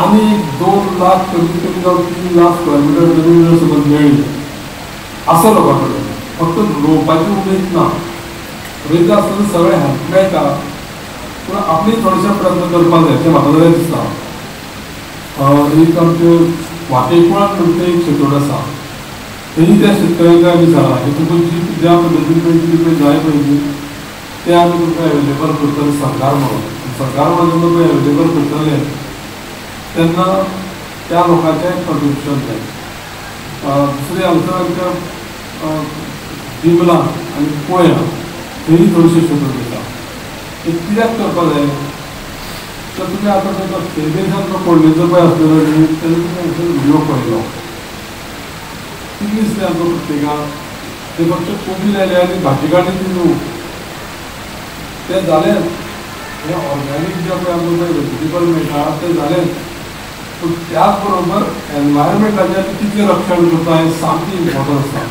आम्ही 2 लाख कमीत कमी जाऊन 3 लाख स्क्वेअर मीटर जमीन जर समज मिळली असं लोकांकडे फक्त रोपाची उमेद ना रोयता आसतना सगळे हात मेळटा पूण आपली थोडेशे प्रयत्न करपाक जाय अशें म्हाका जाल्यार दिसता. एक आमचे वाटेकुळान म्हणटा एक शेतोड आसा थंय त्या शेतकऱ्यांक आमी सांगला की तुका जी ज्या पद्दतीन पळय जाय पळय ते आमी तुमकां एवेलेबल करतले सरकार म्हणून सरकार म्हणून तुका एवेलेबल करतले तेन्ना त्या लोकांचें कंट्रिब्युशन जाय. दुसरी आमच्या बिमला आनी पोया थंय थोडीशी शेतोड आसा ते कित्याक करपाक जाय तर तुमी आतां ताका फेबेजान जो पडलेचो पळय आसलेलो न्ही तेन्ना तुमी हांगसर व्हिडियो पळयलो कितें दिसलें आमकां प्रत्येकाक ते फक्त कोबी लायले आनी भाजी काडली ती न्हू तें जालेंच हें ऑर्गेनीक जें पळय आमकां व्हेजिटेबल मेळटा तें जालेंच पूण त्याच बरोबर एनवायरमेंटाचें कितें रक्षण करता हें सामकें इम्पॉर्टंट आसा.